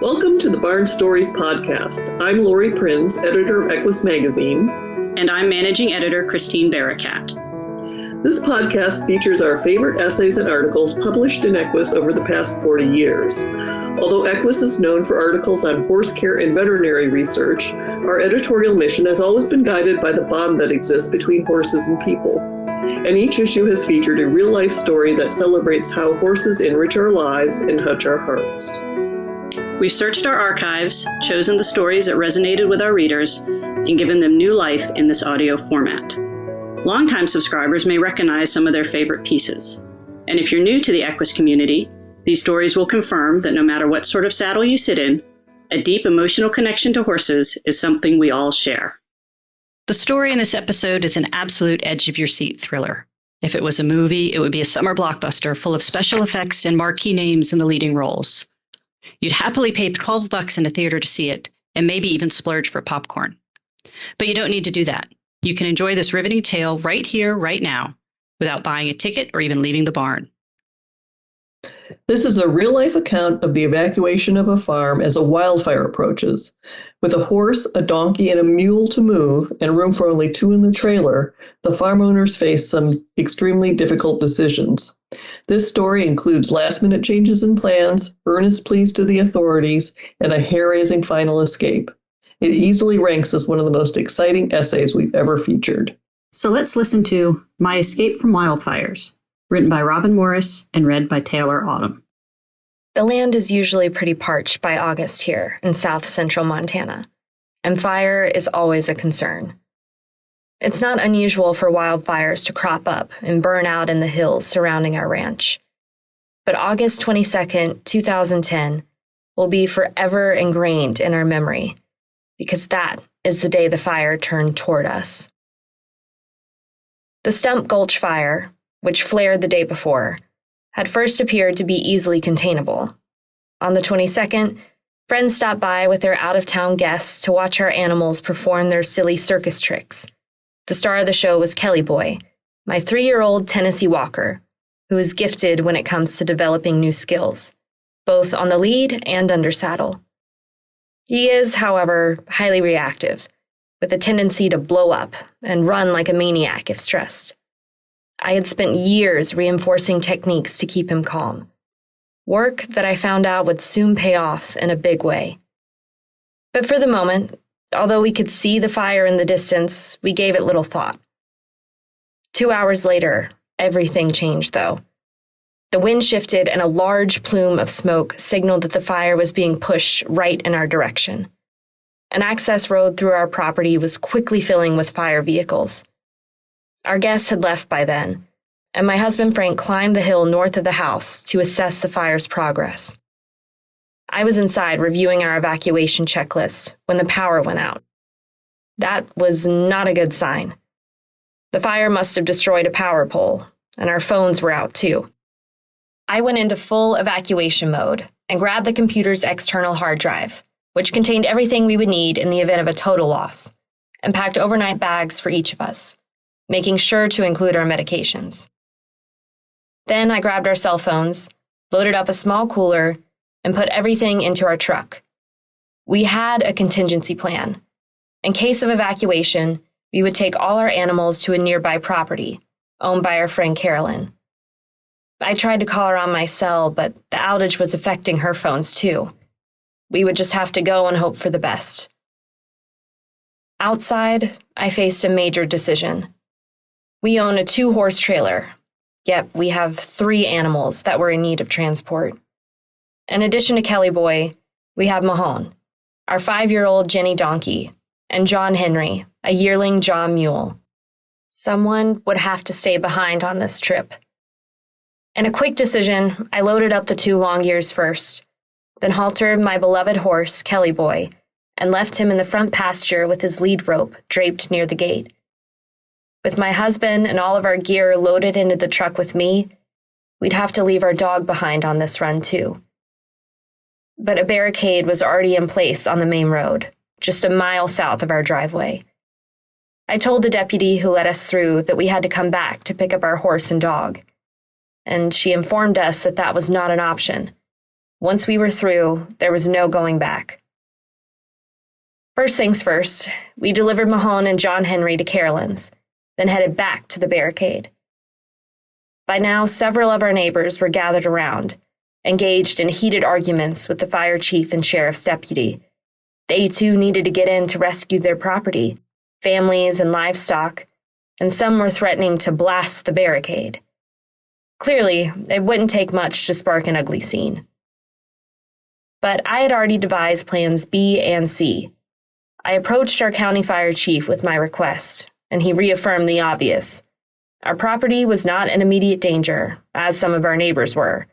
Welcome to the Barn Stories podcast. I'm Lori Prinz, editor of Equus Magazine. And I'm managing editor Christine Barakat. This podcast features our favorite essays and articles published in Equus over the past 40 years. Although Equus is known for articles on horse care and veterinary research, our editorial mission has always been guided by the bond that exists between horses and people. And each issue has featured a real-life story that celebrates how horses enrich our lives and touch our hearts. We've searched our archives, chosen the stories that resonated with our readers, and given them new life in this audio format. Longtime subscribers may recognize some of their favorite pieces. And if you're new to the Equus community, these stories will confirm that no matter what sort of saddle you sit in, a deep emotional connection to horses is something we all share. The story in this episode is an absolute edge-of-your-seat thriller. If it was a movie, it would be a summer blockbuster full of special effects and marquee names in the leading roles. You'd happily pay $12 in a theater to see it, and maybe even splurge for popcorn. But you don't need to do that. You can enjoy this riveting tale right here, right now, without buying a ticket or even leaving the barn. This is a real-life account of the evacuation of a farm as a wildfire approaches. With a horse, a donkey, and a mule to move, and room for only 2 in the trailer, the farm owners face some extremely difficult decisions. This story includes last-minute changes in plans, earnest pleas to the authorities, and a hair-raising final escape. It easily ranks as one of the most exciting essays we've ever featured. So let's listen to My Escape from Wildfires, written by Robin Morris and read by Taylor Autumn. The land is usually pretty parched by August here in south central Montana, and fire is always a concern. It's not unusual for wildfires to crop up and burn out in the hills surrounding our ranch. But August 22nd, 2010 will be forever ingrained in our memory, because that is the day the fire turned toward us. The Stump Gulch fire, which flared the day before, had first appeared to be easily containable. On the 22nd, friends stopped by with their out-of-town guests to watch our animals perform their silly circus tricks. The star of the show was Kelly Boy, my 3-year-old Tennessee Walker, who is gifted when it comes to developing new skills, both on the lead and under saddle. He is, however, highly reactive, with a tendency to blow up and run like a maniac if stressed. I had spent years reinforcing techniques to keep him calm. Work that I found out would soon pay off in a big way. But for the moment, although we could see the fire in the distance, we gave it little thought. 2 hours later, everything changed, though. The wind shifted and a large plume of smoke signaled that the fire was being pushed right in our direction. An access road through our property was quickly filling with fire vehicles. Our guests had left by then, and my husband Frank climbed the hill north of the house to assess the fire's progress. I was inside reviewing our evacuation checklist when the power went out. That was not a good sign. The fire must have destroyed a power pole, and our phones were out too. I went into full evacuation mode and grabbed the computer's external hard drive, which contained everything we would need in the event of a total loss, and packed overnight bags for each of us, making sure to include our medications. Then I grabbed our cell phones, loaded up a small cooler, and put everything into our truck. We had a contingency plan. In case of evacuation, we would take all our animals to a nearby property, owned by our friend Carolyn. I tried to call her on my cell, but the outage was affecting her phones too. We would just have to go and hope for the best. Outside, I faced a major decision. We own a 2-horse trailer, yet we have 3 animals that were in need of transport. In addition to Kelly Boy, we have Mahone, our 5-year-old Jenny donkey, and John Henry, a yearling John mule. Someone would have to stay behind on this trip. In a quick decision, I loaded up the 2 long ears first, then haltered my beloved horse, Kelly Boy, and left him in the front pasture with his lead rope draped near the gate. With my husband and all of our gear loaded into the truck with me, we'd have to leave our dog behind on this run too. But a barricade was already in place on the main road, just a mile south of our driveway. I told the deputy who let us through that we had to come back to pick up our horse and dog, and she informed us that that was not an option. Once we were through, there was no going back. First things first, we delivered Mahone and John Henry to Carolyn's, then headed back to the barricade. By now, several of our neighbors were gathered around, engaged in heated arguments with the fire chief and sheriff's deputy. They too needed to get in to rescue their property, families and livestock, and some were threatening to blast the barricade. Clearly, it wouldn't take much to spark an ugly scene. But I had already devised plans B and C. I approached our county fire chief with my request, and he reaffirmed the obvious. Our property was not in immediate danger, as some of our neighbors were,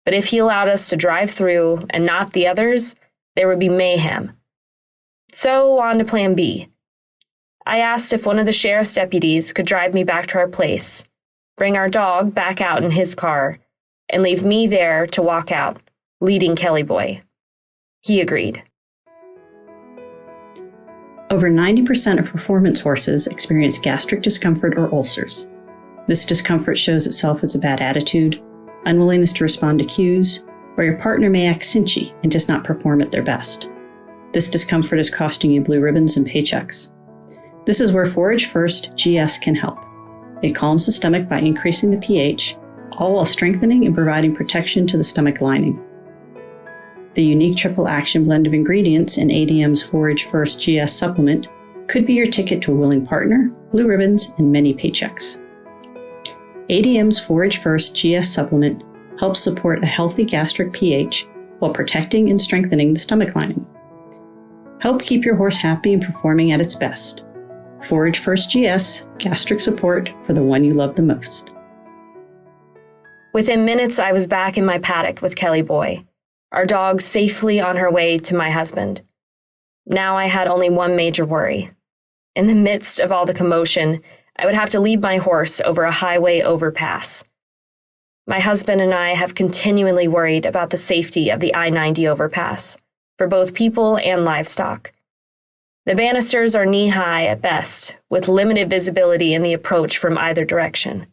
but if he allowed us to drive through and not the others, there would be mayhem. So on to plan B. I asked if one of the sheriff's deputies could drive me back to our place, bring our dog back out in his car, and leave me there to walk out, leading Kelly Boy. He agreed. Over 90% of performance horses experience gastric discomfort or ulcers. This discomfort shows itself as a bad attitude, unwillingness to respond to cues, or your partner may act cinchy and does not perform at their best. This discomfort is costing you blue ribbons and paychecks. This is where Forage First GS can help. It calms the stomach by increasing the pH, all while strengthening and providing protection to the stomach lining. The unique triple action blend of ingredients in ADM's Forage First GS supplement could be your ticket to a willing partner, blue ribbons, and many paychecks. ADM's Forage First GS supplement helps support a healthy gastric pH while protecting and strengthening the stomach lining. Help keep your horse happy and performing at its best. Forage First GS, gastric support for the one you love the most. Within minutes, I was back in my paddock with Kelly Boy, our dog safely on her way to my husband. Now I had only one major worry. In the midst of all the commotion, I would have to lead my horse over a highway overpass. My husband and I have continually worried about the safety of the I-90 overpass, for both people and livestock. The banisters are knee-high at best, with limited visibility in the approach from either direction.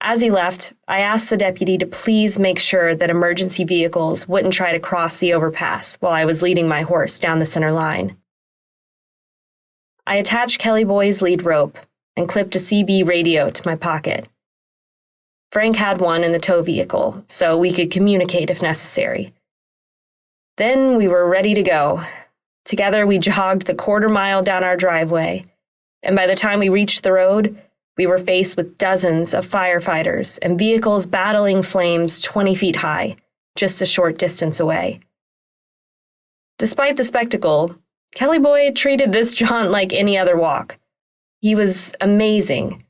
As he left, I asked the deputy to please make sure that emergency vehicles wouldn't try to cross the overpass while I was leading my horse down the center line. I attached Kelly Boy's lead rope and clipped a CB radio to my pocket. Frank had one in the tow vehicle, so we could communicate if necessary. Then we were ready to go. Together we jogged the quarter-mile down our driveway, and by the time we reached the road, we were faced with dozens of firefighters and vehicles battling flames 20 feet high, just a short distance away. Despite the spectacle, Kelly Boy treated this jaunt like any other walk. He was amazing,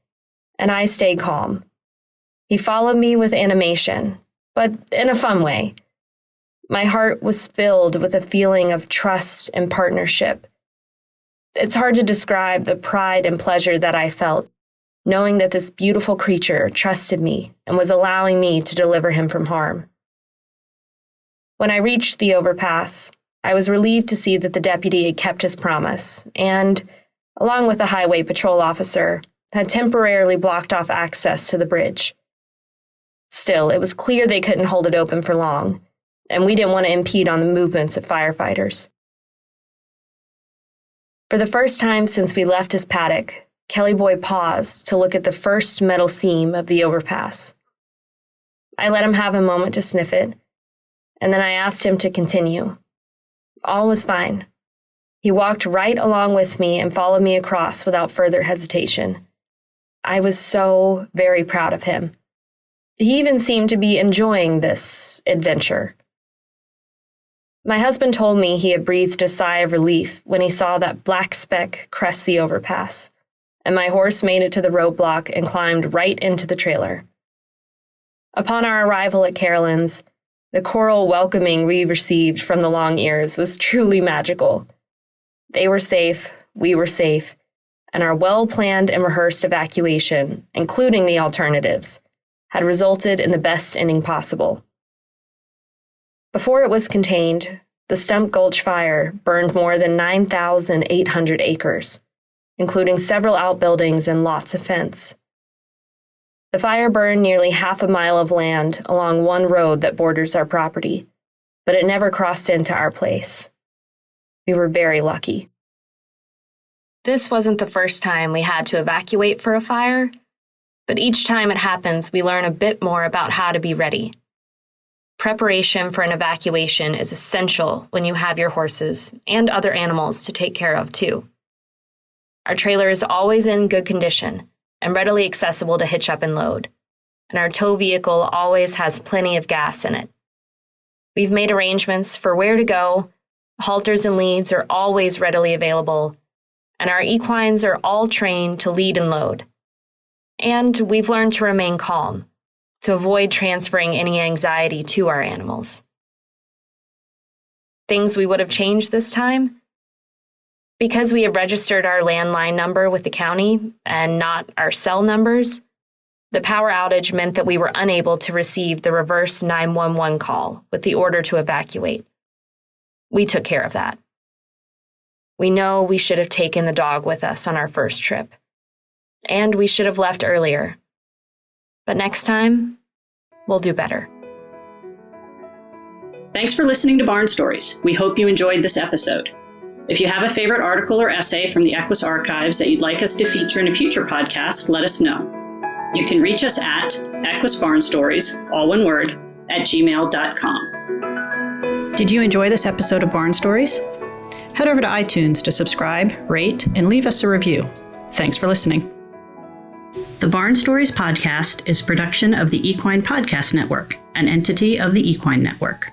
and I stayed calm. He followed me with animation, but in a fun way. My heart was filled with a feeling of trust and partnership. It's hard to describe the pride and pleasure that I felt, knowing that this beautiful creature trusted me and was allowing me to deliver him from harm. When I reached the overpass, I was relieved to see that the deputy had kept his promise and, along with a highway patrol officer, had temporarily blocked off access to the bridge. Still, it was clear they couldn't hold it open for long, and we didn't want to impede on the movements of firefighters. For the first time since we left his paddock, Kelly Boy paused to look at the first metal seam of the overpass. I let him have a moment to sniff it, and then I asked him to continue. All was fine. He walked right along with me and followed me across without further hesitation. I was so very proud of him. He even seemed to be enjoying this adventure. My husband told me he had breathed a sigh of relief when he saw that black speck crest the overpass, and my horse made it to the roadblock and climbed right into the trailer. Upon our arrival at Carolyn's, the choral welcoming we received from the long ears was truly magical. They were safe, we were safe, and our well-planned and rehearsed evacuation, including the alternatives, had resulted in the best ending possible. Before it was contained, the Stump Gulch fire burned more than 9,800 acres, including several outbuildings and lots of fence. The fire burned nearly half a mile of land along one road that borders our property, but it never crossed into our place. We were very lucky. This wasn't the first time we had to evacuate for a fire, but each time it happens, we learn a bit more about how to be ready. Preparation for an evacuation is essential when you have your horses and other animals to take care of, too. Our trailer is always in good condition and readily accessible to hitch up and load, and our tow vehicle always has plenty of gas in it. We've made arrangements for where to go, halters and leads are always readily available, and our equines are all trained to lead and load. And we've learned to remain calm, to avoid transferring any anxiety to our animals. Things we would have changed this time? Because we had registered our landline number with the county and not our cell numbers, the power outage meant that we were unable to receive the reverse 911 call with the order to evacuate. We took care of that. We know we should have taken the dog with us on our first trip, and we should have left earlier. But next time, we'll do better. Thanks for listening to Barn Stories. We hope you enjoyed this episode. If you have a favorite article or essay from the Equus archives that you'd like us to feature in a future podcast, let us know. You can reach us at equusbarnstories, all one word, @gmail.com. Did you enjoy this episode of Barn Stories? Head over to iTunes to subscribe, rate, and leave us a review. Thanks for listening. The Barn Stories podcast is a production of the Equine Podcast Network, an entity of the Equine Network.